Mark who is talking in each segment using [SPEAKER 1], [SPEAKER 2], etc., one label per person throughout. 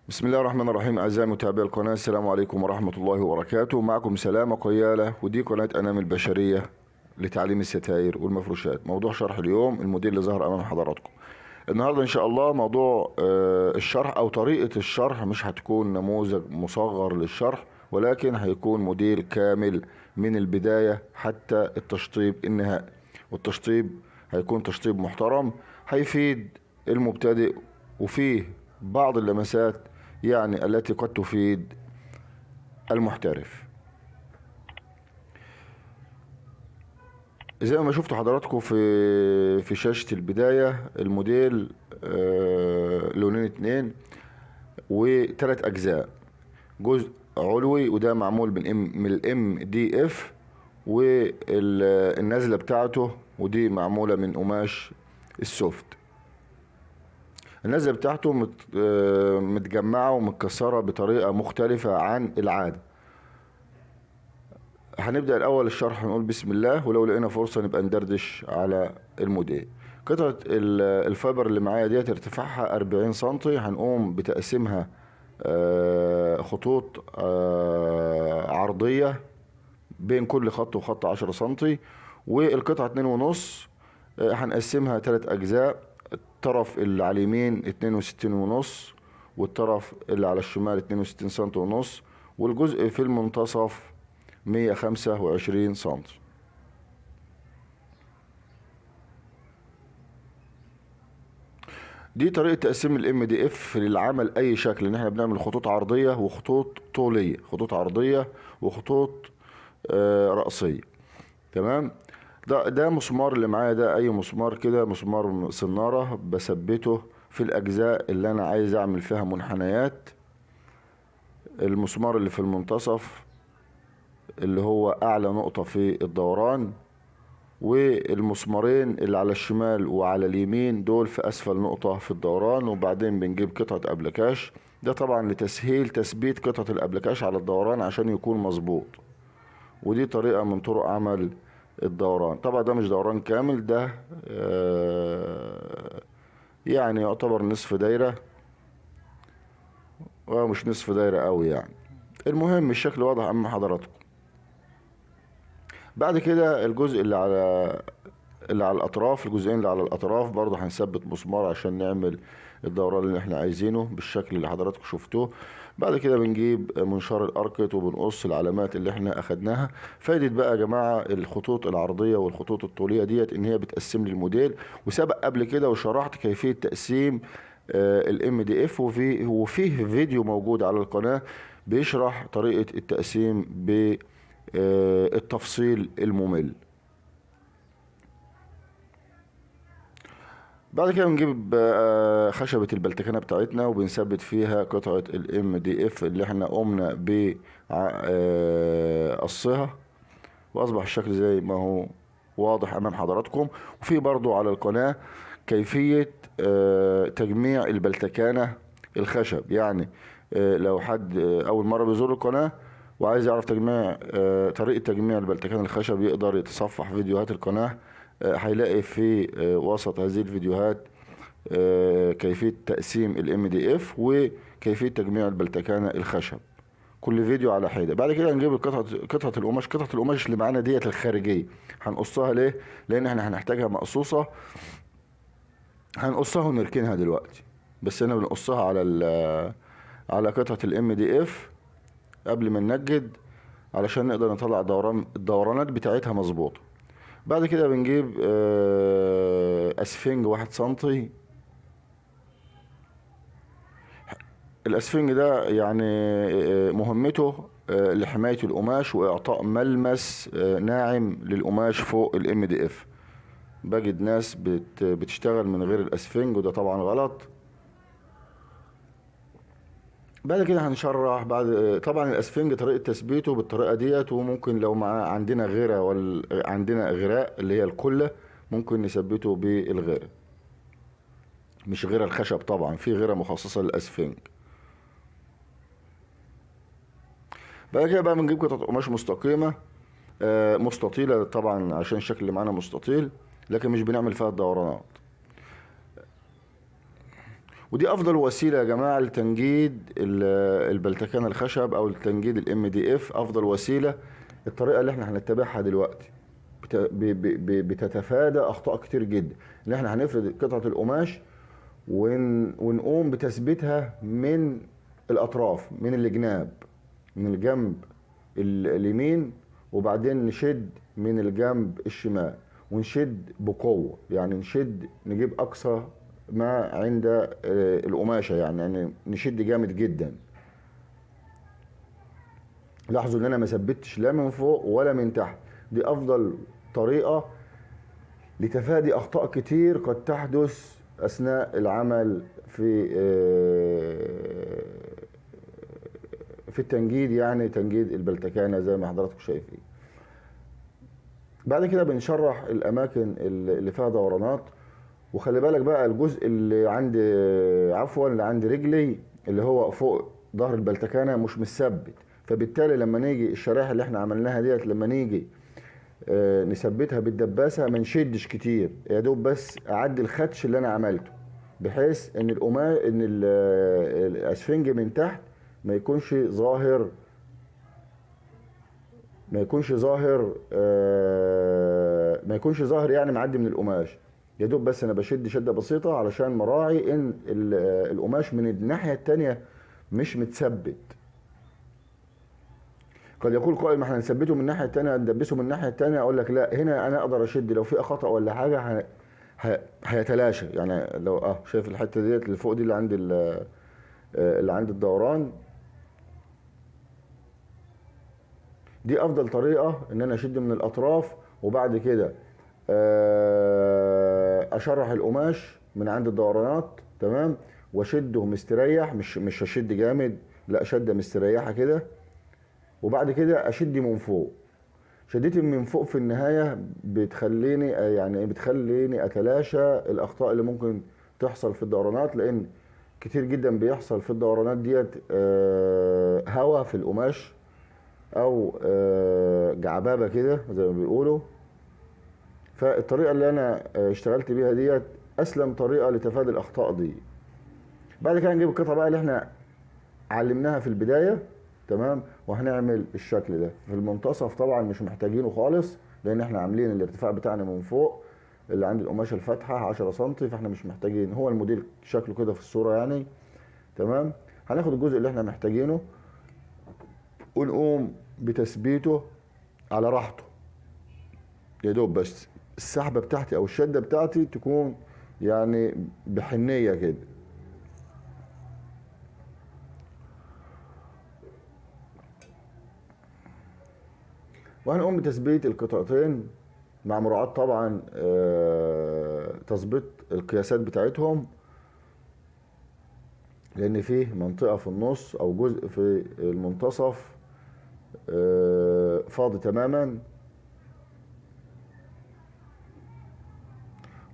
[SPEAKER 1] بسم الله الرحمن الرحيم. أعزائي متابعي القناة، السلام عليكم ورحمة الله وبركاته. معكم سلامة قيالة، ودي قناة أنام البشرية لتعليم الستائر والمفروشات. موضوع شرح اليوم الموديل اللي ظهر أمام حضراتكم النهاردة إن شاء الله. موضوع الشرح أو طريقة الشرح مش هتكون نموذج مصغر للشرح، ولكن هيكون موديل كامل من البداية حتى التشطيب النهائي. والتشطيب هيكون تشطيب محترم هيفيد المبتدئ، وفيه بعض اللمسات يعني التي قد تفيد المحترف. زي ما شفتوا حضراتكم في شاشة البداية، الموديل لونين اتنين وثلاث اجزاء. جزء علوي وده معمول من الام دي اف، والنازلة بتاعته ودي معمولة من قماش السوفت. النازلة بتاعته متجمعة ومتكسرة بطريقة مختلفة عن العادة. هنبدأ الأول الشرح، نقول بسم الله، ولو لقينا فرصة نبقى ندردش على الموديل. قطعة الفايبر اللي معايا ديت ارتفاعها 40 سنتي. هنقوم بتقسيمها خطوط عرضية بين كل خط وخط 10 سنتي. والقطعة 2.5 هنقسمها 3 أجزاء. الطرف اللي على اليمين 62.5، والطرف اللي على الشمال 62 سنتي ونص، والجزء في المنتصف 125 سنتي. دي طريقة تقسيم الام دي اف للعمل اي شكل، ان احنا بنعمل خطوط عرضية وخطوط طولية، خطوط عرضية وخطوط رأسية. تمام. ده مسمار اللي معايا، ده اي مسمار كده، مسمار سنارة بثبته في الاجزاء اللي انا عايز اعمل فيها منحنيات. المسمار اللي في المنتصف اللي هو اعلى نقطة في الدوران، والمسمارين اللي على الشمال وعلى اليمين دول في اسفل نقطة في الدوران. وبعدين بنجيب قطعة ابلكاش، ده طبعا لتسهيل تثبيت قطعة الابلكاش على الدوران عشان يكون مظبوط. ودي طريقة من طرق عمل الدوران. طبعا ده مش دوران كامل، ده يعني يعتبر نصف دايرة، ومش نصف دايرة قوي يعني. المهم الشكل واضح امام حضراتكم. بعد كده الجزء اللي على الاطراف، الجزئين اللي على الاطراف برضه هنثبت مسمار عشان نعمل الدوران اللي احنا عايزينه بالشكل اللي حضراتكم شفتوه. بعد كده بنجيب منشار الاركت وبنقص العلامات اللي احنا اخدناها. فايدة بقى يا جماعة الخطوط العرضية والخطوط الطولية ديت ان هي بتقسم لي الموديل. وسبق قبل كده وشرحت كيفية تقسيم الام دي اف، وفيه فيديو موجود على القناة بيشرح طريقة التقسيم بالتفصيل الممل. بعد كده بنجيب خشبة البلتكنة بتاعتنا وبنثبت فيها قطعة الام دي اف اللي احنا قمنا بقصها، واصبح الشكل زي ما هو واضح امام حضراتكم. وفي برضو على القناة كيفية تجميع البلتكانة الخشب. يعني لو حد اول مرة بيزور القناة وعايز يعرف طريقة تجميع البلتكان الخشب، يقدر يتصفح فيديوهات القناة. هيلاقي في وسط هذه الفيديوهات كيفية تقسيم الام دي اف وكيفية تجميع البلتكانة الخشب، كل فيديو على حدة. بعد كده هنجيب قطعة القماش. قطعة القماش اللي معانا ديت الخارجية هنقصها. ليه؟ لان احنا هنحتاجها مقصوصة. هنقصها ونركنها دلوقتي، بس انا بنقصها على قطعة الام دي اف قبل ما ننجد، علشان نقدر نطلع الدورانات بتاعتها مظبوطة. بعد كده بنجيب اسفنج 1 سنتي. الاسفنج ده يعني مهمته لحماية القماش واعطاء ملمس ناعم للقماش فوق الام دي اف. بجد ناس بتشتغل من غير الاسفنج، وده طبعا غلط. بعد كده هنشرح. طبعا الاسفنج طريقة تثبيته بالطريقة ديت، وممكن لو عندنا غيرة عندنا غراء اللي هي الكلة، ممكن نثبته بالغيرة. مش غيرة الخشب طبعا، في غيرة مخصصة للاسفنج. بعد كده بقى بنجيب قطعة قماش مستقيمة مستطيلة طبعا عشان الشكل اللي معانا مستطيل، لكن مش بنعمل فيها الدورانات. ودي افضل وسيله يا جماعه لتنجيد البلتكان الخشب او لتنجيد MDF. افضل وسيله الطريقه اللي احنا هنتبعها دلوقتي بتتفادى اخطاء كتير جدا. ان احنا هنفرد قطعه القماش ونقوم بتثبيتها من الاطراف، من الجناب، من الجنب اليمين، وبعدين نشد من الجنب الشمال ونشد بقوه، يعني نشد نجيب اقصى ما عند القماشه، يعني نشد جامد جدا. لاحظوا ان انا ما ثبتش لا من فوق ولا من تحت. دي افضل طريقه لتفادي اخطاء كتير قد تحدث اثناء العمل في التنجيد، يعني تنجيد البلتكانه زي ما حضراتكم شايفين. بعد كده بنشرح الاماكن اللي فيها دورانات. وخلي بالك بقى الجزء اللي عند اللي عند رجلي اللي هو فوق ظهر البلتكانه مش مثبت، فبالتالي لما نيجي الشرايح اللي احنا عملناها ديت لما نيجي نثبتها بالدباسه ما نشدش كتير، يا دوب بس اعدي الخدش اللي انا عملته، بحيث ان الاسفنج من تحت ما يكونش ظاهر، يعني معدي من القماش. يا دوب بس انا بشد شده بسيطه علشان مراعي ان القماش من الناحيه التانيه مش متثبت. قد يقول قائل ما احنا نثبته من الناحيه التانيه ندبسه من الناحيه التانيه، اقول لك لا، هنا انا اقدر اشد لو في خطا ولا حاجه هيتلاشى. يعني لو شايف الحته ديت اللي فوق دي اللي عند اللي عند الدوران، دي افضل طريقه ان انا اشد من الاطراف، وبعد كده اشرح القماش من عند الدورانات، تمام، واشده مستريح، مش هشد جامد، لا شده مستريحه كده. وبعد كده اشد من فوق. شدتي من فوق في النهايه بتخليني اتلاشى الاخطاء اللي ممكن تحصل في الدورانات، لان كتير جدا بيحصل في الدورانات ديت هوا في القماش او جعبابه كده زي ما بيقولوا. فالطريقه اللي انا اشتغلت بيها ديت اسلم طريقه لتفادي الاخطاء دي. بعد كده نجيب القطعه بقى اللي احنا علمناها في البدايه، تمام، وهنعمل الشكل ده في المنتصف. طبعا مش محتاجينه خالص لان احنا عاملين الارتفاع بتاعنا من فوق اللي عند القماشه الفاتحه 10 سم، فاحنا مش محتاجين، هو الموديل شكله كده في الصوره يعني، تمام. هناخد الجزء اللي احنا محتاجينه ونقوم بتثبيته على راحته، يا دوب بس السحبه بتاعتي او الشده بتاعتي تكون يعني بحنيه كده. وهنقوم بتثبيت القطعتين مع مراعاة طبعا تظبيط القياسات بتاعتهم، لان فيه منطقة في النص او جزء في المنتصف فاضي تماما.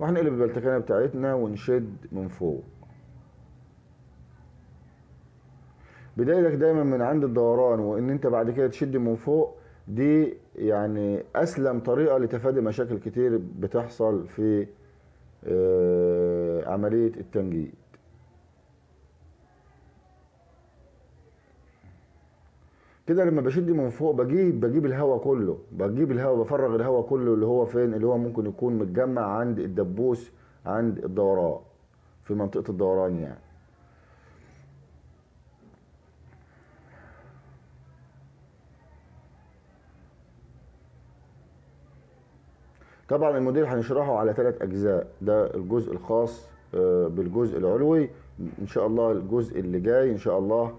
[SPEAKER 1] وهنقلب البلتكانة بتاعتنا ونشد من فوق. بدايتك دايما من عند الدوران، وان انت بعد كده تشد من فوق، دي يعني اسلم طريقة لتفادي مشاكل كتير بتحصل في عملية التنجيد. كده لما بشد من فوق بجيب الهواء كله، بفرغ الهواء كله اللي هو فين، اللي هو ممكن يكون متجمع عند الدبوس عند الدوران، في منطقة الدوران يعني. طبعا الموديل هنشرحه على 3 اجزاء، ده الجزء الخاص بالجزء العلوي. ان شاء الله الجزء اللي جاي ان شاء الله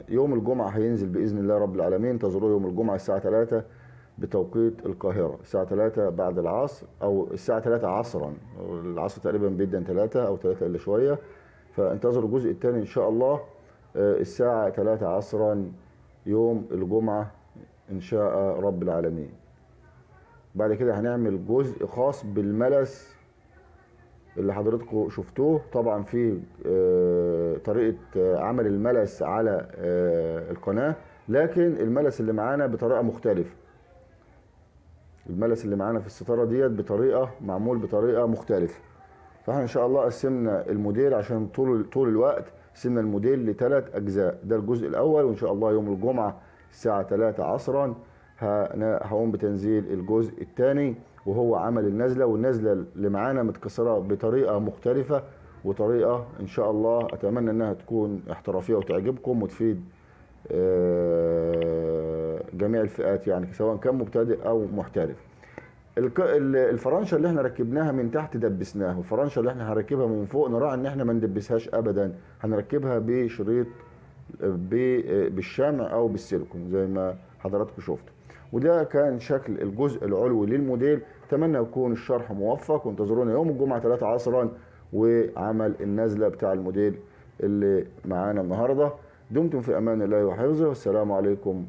[SPEAKER 1] يوم الجمعة هينزل بإذن الله رب العالمين. انتظروه يوم الجمعة الساعة 3 بتوقيت القاهرة، الساعة 3 بعد العصر أو الساعة 3 عصرا، العصر تقريبا بيدن 3 أو 3 إلا شوية. فانتظروا الجزء الثاني إن شاء الله الساعة 3 عصرا يوم الجمعة إن شاء رب العالمين. بعد كده هنعمل جزء خاص بالملس اللي حضراتكم شفتوه، طبعا في طريقة عمل الملس على القناة، لكن الملس اللي معانا بطريقة مختلفة. الملس اللي معانا في الستارة ديت معمول بطريقة مختلفة. فاحنا ان شاء الله قسمنا الموديل عشان طول الوقت، قسمنا الموديل لثلاث اجزاء. ده الجزء الاول، وان شاء الله يوم الجمعه الساعه 3 عصرا هقوم بتنزيل الجزء الثاني، وهو عمل النزله. والنزله اللي معانا متكسره بطريقه مختلفه، وطريقه ان شاء الله اتمنى انها تكون احترافيه وتعجبكم وتفيد جميع الفئات، يعني سواء كان مبتدئ او محترف. الفرنشه اللي احنا ركبناها من تحت دبسناها، والفرنشه اللي احنا هنركبها من فوق نراعي ان احنا ما ندبسهاش ابدا، هنركبها بشريط بالشمع او بالسيليكون زي ما حضراتكم شفتوا. وده كان شكل الجزء العلوي للموديل. اتمنى يكون الشرح موفق، وانتظرونا يوم الجمعه 3 عصرا وعمل النزله بتاع الموديل اللي معانا النهارده. دمتم في امان الله وحفظه، والسلام عليكم.